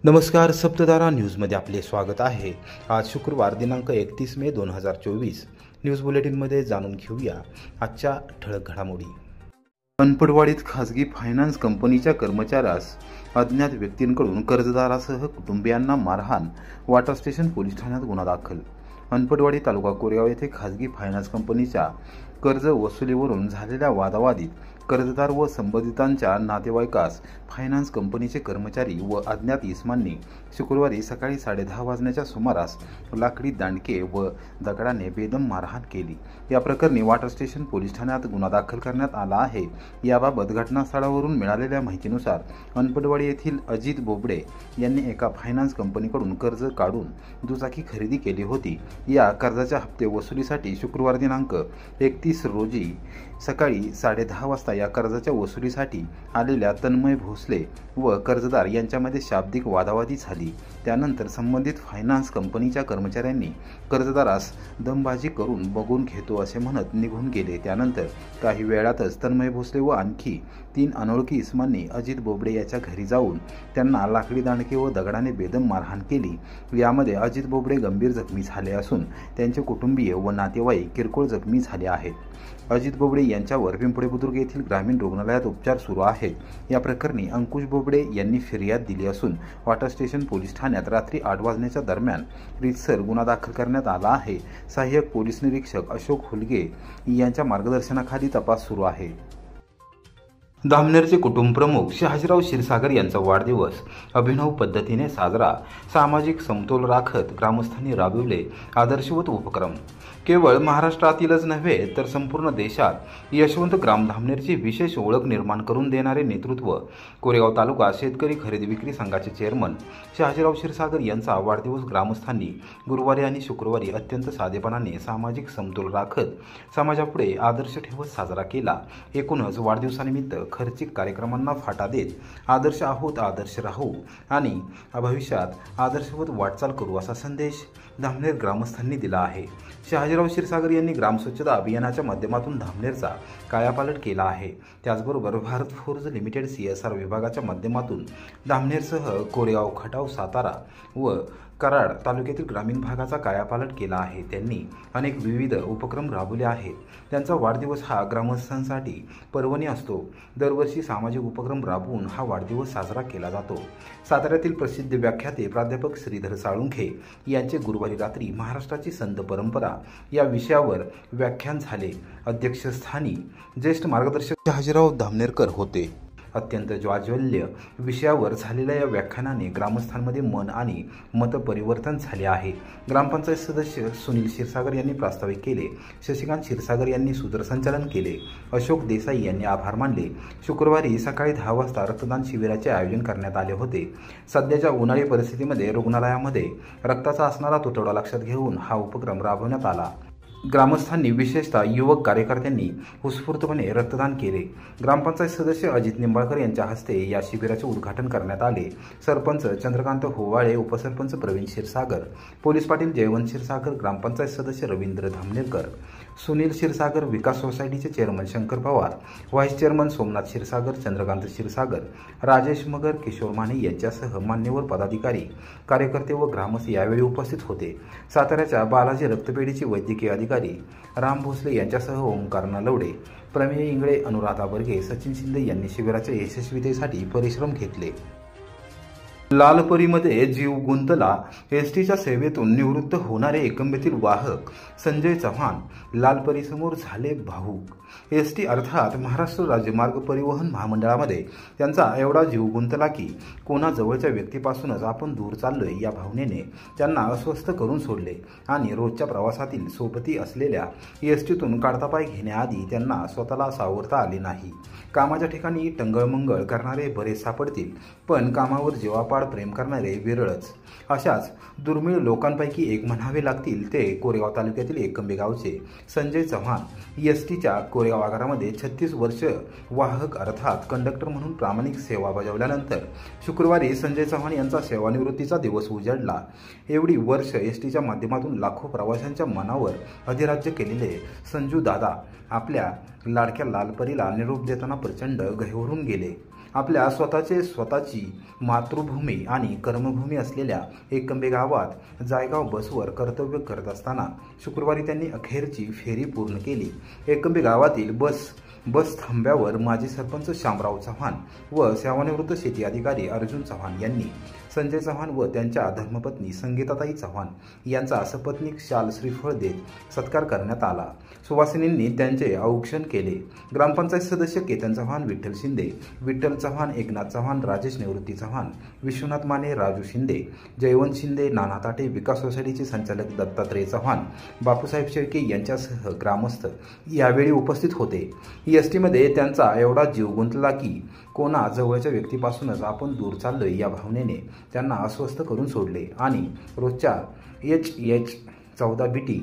नमस्कार, सप्तधारा न्यूजमध्ये आपले स्वागत आहे। आज शुक्रवार दिनांक 31 मे 2024 न्यूज बुलेटिनमध्ये जाणून घेऊया आजच्या ठळक घडामोडी। अनपडवाडीत खासगी फायनान्स कंपनीच्या कर्मचाऱ्यास अज्ञात व्यक्तींकडून कर्जदारासह कुटुंबियांना मारहाण, वॉटर स्टेशन पोलीस ठाण्यात गुन्हा दाखल। अनपडवाडी तालुका कोरेगाव येथे खासगी फायनान्स कंपनीच्या कर्ज वसुलीवरून झालेल्या वादावादीत कर्जदार व संबंधितांच्या नातेवाईकास फायनान्स कंपनीचे कर्मचारी व अज्ञात इसमांनी शुक्रवारी सकाळी 10:30 वाजण्याच्या सुमारास लाकडी दांडके व दगडाने बेदम मारहाण केली। या प्रकरणी वॉटर स्टेशन पोलीस ठाण्यात गुन्हा दाखल करण्यात आला आहे। याबाबत घटनास्थळावरून मिळालेल्या माहितीनुसार अनपडवाडी येथील अजित बोबडे यांनी एका फायनान्स कंपनीकडून कर्ज काढून दुचाकी खरेदी केली होती। या कर्जाच्या हप्ते वसुलीसाठी शुक्रवार दिनांक 31 रोजी सकाळी 10:30 वाजता या कर्जाच्या वसुलीसाठी आलेल्या तन्मय भोसले व कर्जदार यांच्यामध्ये शाब्दिक वादावादी झाली। त्यानंतर संबंधित फायनान्स कंपनीच्या कर्मचाऱ्यांनी कर्जदारास दमबाजी करून बघून घेतो असे म्हणत निघून गेले। त्यानंतर काही वेळातच तन्मय भोसले व आणखी 3 अनोळखी इसमांनी अजित बोबडे याच्या घरी जाऊन त्यांना लाकडी दांडके व दगडाने बेदम मारहाण केली। यामध्ये अजित बोबडे गंभीर जखमी झाले असून त्यांचे कुटुंबीय व नातेवाईक किरकोळ जखमी झाले आहेत। अजित बोबडे यांच्यावर पिंपळे बुद्रुक येथील ग्रामीण रुग्णालयात उपचार सुरू आहेत। या प्रकरणी अंकुश बोबडे यांनी फिर्याद दिली असून वॉटर स्टेशन पोलीस ठाण्यात रात्री 8 वाजण्याच्या दरम्यान रीतसर गुन्हा दाखल करण्यात आला आहे। सहाय्यक पोलीस निरीक्षक अशोक हुलगे यांच्या मार्गदर्शनाखाली तपास सुरू आहे। धामनेरचे कुटुंब प्रमुख शहाजीराव क्षीरसागर यांचा वाढदिवस अभिनव पद्धतीने साजरा, सामाजिक समतोल राखत ग्रामस्थांनी राबविले आदर्शवत उपक्रम। केवळ महाराष्ट्रातीलच नव्हे तर संपूर्ण देशात यशवंत ग्राम धामनेरची विशेष ओळख निर्माण करून देणारे नेतृत्व कोरेगाव तालुका शेतकरी खरेदी विक्री संघाचे चेअरमन शहाजीराव क्षीरसागर यांचा वाढदिवस ग्रामस्थांनी गुरुवारी आणि शुक्रवारी अत्यंत साधेपणाने सामाजिक समतोल राखत समाजापुढे आदर्श ठेवत साजरा केला। एकूणच वाढदिवसानिमित्त खर्चिक कार्यक्रमांना फाटा देत आदर्श आहोत, आदर्श राहू आणि भविष्यात आदर्शवत वाटचाल करू असा संदेश धामनेर ग्रामस्थांनी दिला आहे। शहाजीराव क्षीरसागर यांनी ग्राम स्वच्छता अभियानाच्या माध्यमातून धामनेरचा कायापालट केला आहे। त्याचबरोबर भारत फोर्ज लिमिटेड CSR विभागाच्या माध्यमातून धामनेरसह कोरेगाव, खटाव, सातारा व कराड तालुक्यातील ग्रामीण भागाचा कायापालट केला आहे। त्यांनी अनेक विविध उपक्रम राबवले आहेत। त्यांचा वाढदिवस हा ग्रामस्थांसाठी पर्वणी असतो। दरवर्षी सामाजिक उपक्रम राबवून हा वाढदिवस साजरा केला जातो। साताऱ्यातील प्रसिद्ध व्याख्याते प्राध्यापक श्रीधर साळुंखे यांचे गुरुवारी रात्री महाराष्ट्राची संत परंपरा या विषयावर व्याख्यान झाले। अध्यक्षस्थानी ज्येष्ठ मार्गदर्शक शहाजीराव धामनेरकर होते। अत्यंत ज्वाज्वल्य विषयावर झालेल्या या व्याख्यानाने ग्रामस्थांमध्ये मन आणि मत परिवर्तन झाले आहे। ग्रामपंचायत सदस्य सुनील क्षीरसागर यांनी प्रास्ताविक केले। शशिकांत क्षीरसागर यांनी सूत्रसंचालन केले। अशोक देसाई यांनी आभार मानले। शुक्रवारी सकाळी 10 वाजता रक्तदान शिबिराचे आयोजन करण्यात आले होते। सध्याच्या उन्हाळी परिस्थितीमध्ये रुग्णालयामध्ये रक्ताचा असणारा तुटवडा लक्षात घेऊन हा उपक्रम राबवण्यात आला। ग्रामस्थांनी विशेषतः युवक कार्यकर्त्यांनी उत्स्फूर्तपणे रक्तदान केले। ग्रामपंचायत सदस्य अजित निंबाळकर यांच्या हस्ते या शिबिराचे उद्घाटन करण्यात आले। सरपंच चंद्रकांत होवाळे, उपसरपंच प्रवीण क्षीरसागर, पोलीस पाटील जयवंत क्षीरसागर, ग्रामपंचायत सदस्य रवींद्र धामनेरकर, सुनील क्षीरसागर, विकास सोसायटीचे chairman Shankar Pawar, vice chairman Somnath Kshirsagar, Chandrakant Kshirsagar, Rajesh Magar, Kishor Mane यांच्यासह मान्यवर पदाधिकारी, कार्यकर्ते व ग्रामस्थ यावेळी उपस्थित होते। साताऱ्याच्या बालाजी रक्तपेढीचे वैद्यकीय अधिकारी राम भोसले यांच्यासह ओंकार नलवडे, प्रमेय इंगळे, अनुराधा बर्गे, सचिन शिंदे यांनी शिबिराच्या यशस्वीतेसाठी परिश्रम घेतले। लालपरीमध्ये जीव गुंतला, एसटीच्या सेवेतून निवृत्त होणारे एकंबेतील वाहक संजय चव्हाण लालपरीसमोर झाले भावूक। एसटी अर्थात महाराष्ट्र राज्य मार्ग परिवहन महामंडळामध्ये त्यांचा एवढा जीव गुंतला की कोणा जवळच्या व्यक्तीपासूनच आपण दूर चाललोय या भावनेने त्यांना अस्वस्थ करून सोडले आणि रोजच्या प्रवासातील सोबती असलेल्या एसटीतून काढता पाय घेण्याआधी त्यांना स्वतःला सावरता आले नाही। कामाच्या ठिकाणी टंगळमंगळ करणारे बरेच सापडतील, पण कामावर जीवापाड प्रेम करणारे विरळच। अशाच दुर्मिळ लोकांपैकी एक म्हणावे लागतील ते कोरेगाव तालुक्यातील एकंबे गावचे संजय चव्हाण। एसटीच्या कोरेगाव आगारामध्ये 36 वर्ष वाहक अर्थात कंडक्टर म्हणून प्रामाणिक सेवा बजावल्यानंतर शुक्रवारी संजय चव्हाण यांचा सेवानिवृत्तीचा दिवस उजाडला। एवढी वर्ष एसटीच्या माध्यमातून लाखो प्रवाशांच्या मनावर अधिराज्य केलेले संजू दादा आपल्या लाडक्या लालपरीला निरोप देताना प्रचंड गहिवरून गेले. आपल्या स्वतःची मातृभूमी आणि कर्मभूमी असलेल्या एकंबे गावात जायगाव बसवर कर्तव्य करत असताना शुक्रवारी त्यांनी अखेरची फेरी पूर्ण केली. एकंबे गावातील बस थांब्यावर माजी सरपंच शामराव चव्हाण व सेवानिवृत्त शेती अधिकारी अर्जुन चव्हाण यांनी संजय चव्हाण व त्यांच्या धर्मपत्नी संगीताताई चव्हाण यांचा सपत्नीक शाल श्रीफळ देत सत्कार करण्यात आला. सुवासिनींनी त्यांचे औक्षण केले. ग्रामपंचायत सदस्य केतन चव्हाण, विठ्ठल शिंदे, विठ्ठल चव्हाण, एकनाथ चव्हाण, राजेश निवृत्ती चव्हाण, विश्वनाथ माने, राजू शिंदे, जयवंत शिंदे, नाना ताटे, विकास सोसायटीचे संचालक दत्तात्रय चव्हाण, बापूसाहेब शेळके यांच्यासह ग्रामस्थ यावेळी उपस्थित होते. एसटीमध्ये त्यांचा एवढा जीव गुंतला की कोणा जवळच्या व्यक्तीपासूनच आपण दूर चाललोय या भावनेने त्यांना अस्वस्थ करून सोडले आणि रोजच्या HH 14 BT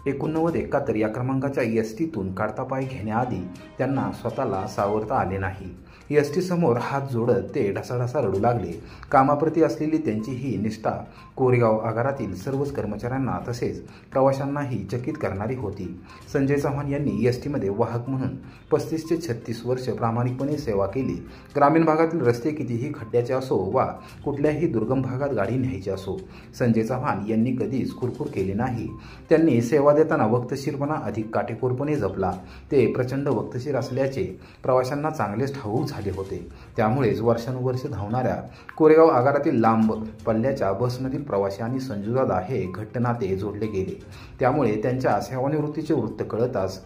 8971 या क्रमांकाच्या एसटीतून काढता पाय घेण्याआधी त्यांना स्वतःला सावरता आले नाही. एसटी समोर हात जोडत ते ढसाढसा रडू लागले. कामाप्रती असलेली त्यांची ही निष्ठा कोरेगाव आगारातील सर्वच कर्मचाऱ्यांना तसेच प्रवाशांनाही चकित करणारी होती. संजय चव्हाण यांनी एसटीमध्ये वाहक म्हणून 35 ते 36 वर्ष प्रामाणिकपणे सेवा केली. ग्रामीण भागातील रस्ते कितीही खड्ड्याचे असो वा कुठल्याही दुर्गम भागात गाडी न्यायची असो, संजय चव्हाण यांनी कधीच खुरखुर केली नाही. त्यांनी सेवा देताना वक्तशीरपणा अधिक काटेकोरपणे जपला. ते प्रचंड वक्तशीर असल्याचे प्रवाशांना चांगलेच ठाऊक झाले होते. त्यामुळेच वर्षानुवर्ष धावणाऱ्या कोरेगाव आगारातील लांब पल्ल्याच्या बसमधील प्रवासी आणि संजूदादा हे घट्ट नाते जोडले गेले. त्यामुळे त्यांच्या सेवानिवृत्तीचे वृत्त कळताच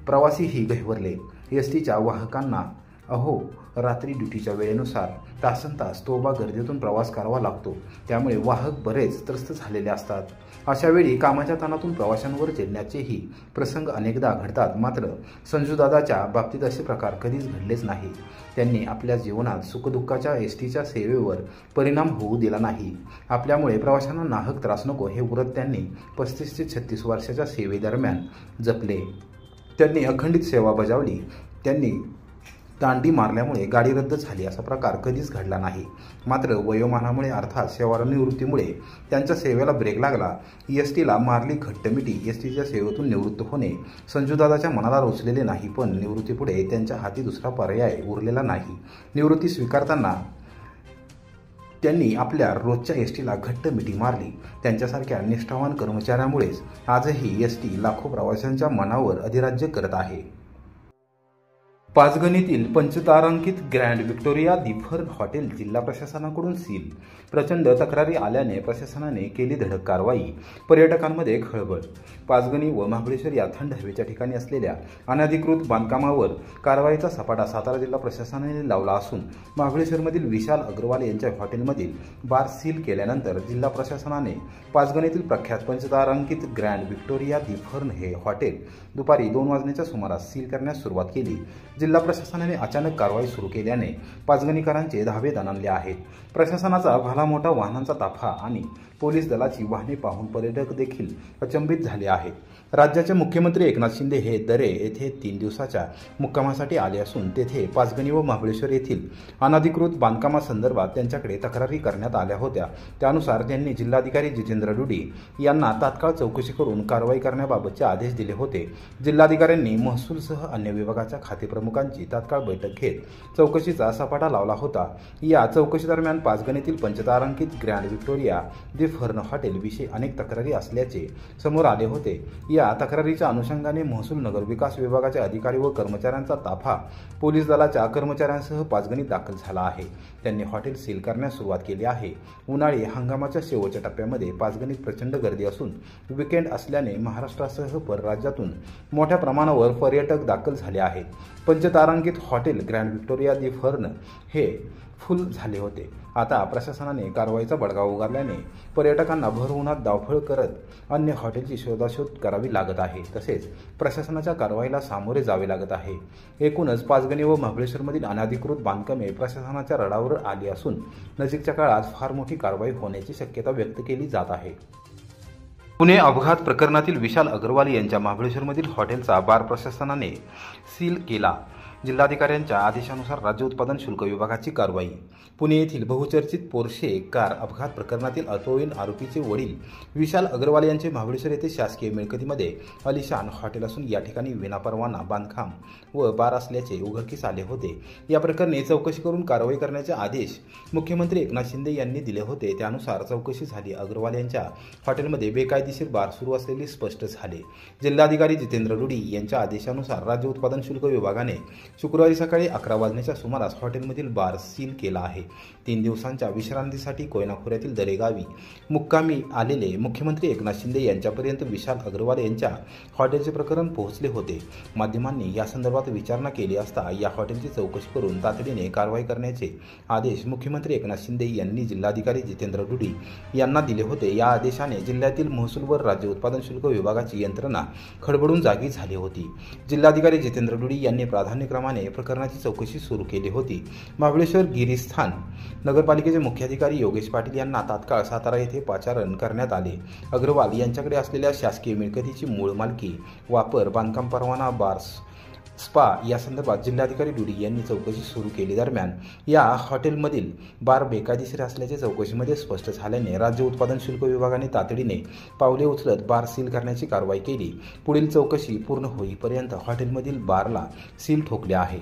प्रवासीही गहिवरले. एसटीच्या वाहकांना अहो रात्री ड्युटीच्या वेळेनुसार तासनतास तोबा गर्दीतून प्रवास करावा लागतो. त्यामुळे वाहक बरेच त्रस्त झालेले असतात. अशावेळी कामाच्या ताणातून प्रवाशांवर चेडण्याचेही प्रसंग अनेकदा घडतात. मात्र संजूदादाच्या बाबतीत असे प्रकार कधीच घडलेच नाही. त्यांनी आपल्या जीवनात सुखदुःखाच्या एसटीच्या सेवेवर परिणाम होऊ दिला नाही. आपल्यामुळे प्रवाशांना नाहक त्रास नको हे व्रत त्यांनी 35 ते 36 वर्षाच्या सेवेदरम्यान जपले. त्यांनी अखंडित सेवा बजावली. त्यांनी दांडी मारल्यामुळे गाडी रद्द झाली असा प्रकार कधीच घडला नाही. मात्र वयोमानामुळे अर्थात सेवानिवृत्तीमुळे त्यांच्या सेवेला ब्रेक लागला. एसटीला मारली घट्टमिटी. एसटीच्या सेवेतून निवृत्त होणे संजूदादाच्या मनाला रोचलेले नाही. पण निवृत्तीपुढे त्यांच्या हाती दुसरा पर्याय उरलेला नाही. निवृत्ती स्वीकारताना त्यांनी आपल्या रोजच्या एसटीला घट्ट मिठी मारली. त्यांच्यासारख्या निष्ठावान कर्मचाऱ्यामुळेच आजही एसटी लाखो प्रवाशांच्या मनावर अधिराज्य करत आहे. पाचगणीतील पंचतारांकित ग्रँड व्हिक्टोरिया दी फर्न हॉटेल जिल्हा प्रशासनाकडून सील. प्रचंड तक्रारी आल्याने प्रशासनाने केली धडक कारवाई. पर्यटकांमध्ये खळबळ. पाचगणी व महाबळेश्वर या थंड हवेच्या ठिकाणी असलेल्या अनधिकृत बांधकामावर कारवाईचा सपाटा सातारा जिल्हा प्रशासनाने लावला असून महाबळेश्वरमधील विशाल अग्रवाल यांच्या हॉटेलमधील बार सील केल्यानंतर जिल्हा प्रशासनाने पाचगणीतील प्रख्यात पंचतारांकित ग्रँड व्हिक्टोरिया दी फर्न हे हॉटेल दुपारी 2 वाजण्याच्या सुमारास सील करण्यास सुरुवात केली. जिल्हा प्रशासनाने अचानक कारवाई सुरू केल्याने पाचगणीकरांचे धाबे दणाणले आहेत. प्रशासनाचा भला मोठा वाहनांचा ताफा आणि पोलीस दलाची वाहने पाहून पर्यटक देखील अचंबित झाले आहेत. राज्याचे मुख्यमंत्री एकनाथ शिंदे हे दरे येथे 3 दिवसाच्या मुक्कामासाठी आले असून तेथे पाचगणी व महाबळेश्वर येथील अनधिकृत बांधकामासंदर्भात त्यांच्याकडे तक्रारी करण्यात आल्या होत्या. त्यानुसार त्यांनी जिल्हाधिकारी जितेंद्र डुडी यांना तात्काळ चौकशी करून कारवाई करण्याबाबतचे आदेश दिले होते. जिल्हाधिकाऱ्यांनी महसूलसह अन्य विभागाच्या खातेप्रमुखांची तात्काळ बैठक घेत चौकशीचा सपाटा लावला होता. या चौकशीदरम्यान पाचगणीतील पंचतारांकित ग्रँड व्हिक्टोरिया दी फर्न हॉटेल विषयी अनेक तक्रारी असल्याचे समोर आले होते. या तक्रारीच्या अनुषंगाने महसूल नगरविकास विभागाचे अधिकारी व कर्मचाऱ्यांचा ताफा पोलीस दलाच्या कर्मचाऱ्यांसह पाचगणीत दाखल झाला आहे. त्यांनी हॉटेल सील करण्यास सुरुवात केली आहे. उन्हाळी हंगामाच्या शेवटच्या टप्प्यामध्ये पाचगणीत प्रचंड गर्दी असून विकेंड असल्याने महाराष्ट्रासह परराज्यातून मोठ्या प्रमाणावर पर्यटक दाखल झाले आहेत. पंचतारांकित हॉटेल ग्रँड व्हिक्टोरिया दी फर्न हे फुल झाले होते. आता प्रशासनाने कारवाईचा बडगा उगारल्याने पर्यटकांना भर उन्हात धावपळ करत अन्य हॉटेलची शोधाशोध करावी लागत आहे. तसेच प्रशासनाच्या कारवाईला सामोरे जावे लागत आहे. एकूणच पाचगणी व महाबळेश्वरमधील अनधिकृत बांधकामे प्रशासनाच्या रडावर आली असून नजीकच्या काळात फार मोठी कारवाई होण्याची शक्यता व्यक्त केली जात आहे. पुणे अपघात प्रकरणातील विशाल अग्रवाल यांच्या महाबळेश्वरमधील हॉटेलचा बार प्रशासनाने सील केला. जिल्हाधिकाऱ्यांच्या आदेशानुसार राज्य उत्पादन शुल्क विभागाची कारवाई. पुणे येथील बहुचर्चित पोर्शे कार अपघात प्रकरणातील अल्पवयीन आरोपीचे वडील विशाल अग्रवाल यांचे महाबळेश्वर येथे शासकीय मिळकतीमध्ये अलिशान हॉटेल असून या ठिकाणी विनापरवाना बांधकाम व बार असल्याचे उघडकीस आले होते. या प्रकरणी चौकशी करून कारवाई करण्याचे आदेश मुख्यमंत्री एकनाथ शिंदे यांनी दिले होते. त्यानुसार चौकशी झाली. अग्रवाल यांच्या हॉटेलमध्ये बेकायदेशीर बार सुरू असलेले स्पष्ट झाले. जिल्हाधिकारी जितेंद्र रुडी यांच्या आदेशानुसार राज्य उत्पादन शुल्क विभागाने शुक्रवारी सकाळी 11 वाजण्याच्या सुमारास हॉटेलमधील बार सील केला आहे. 3 दिवसांच्या विश्रांतीसाठी कोयना खोऱ्यातील दरेगावी मुक्कामी आलेले मुख्यमंत्री एकनाथ शिंदे यांच्यापर्यंत विशाल अग्रवाल यांच्या हॉटेलचे प्रकरण पोहोचले होते. माध्यमांनी या संदर्भात विचारणा केली असता या हॉटेलची चौकशी करून तातडीने कारवाई करण्याचे आदेश मुख्यमंत्री एकनाथ शिंदे यांनी जिल्हाधिकारी जितेंद्र रुडी यांना दिले होते. या आदेशाने जिल्ह्यातील महसूल व राज्य उत्पादन शुल्क विभागाची यंत्रणा खडबडून जागी झाली होती. जिल्हाधिकारी जितेंद्र रुडी यांनी प्राधान्यक्रमाने प्रकरणाची चौकशी सुरू केली होती. महाबळेश्वर गिरीस्थान नगरपालिकेचे मुख्याधिकारी योगेश पाटील यांना तात्काळ सातारा येथे पाचारण करण्यात आले. अग्रवाल यांच्याकडे असलेल्या शासकीय मिळकतीची मूळ मालकी, वापर, बांधकाम परवाना, बार, स्पा या संदर्भात जिल्हाधिकारी रुडी यांनी चौकशी सुरू केली. दरम्यान या हॉटेलमधील बार बेकायदेशीर असल्याचे चौकशीमध्ये स्पष्ट झाल्याने राज्य उत्पादन शुल्क विभागाने तातडीने पावले उचलत बार सील करण्याची कारवाई केली. पुढील चौकशी पूर्ण होईपर्यंत हॉटेलमधील बारला सील ठोकले आहे.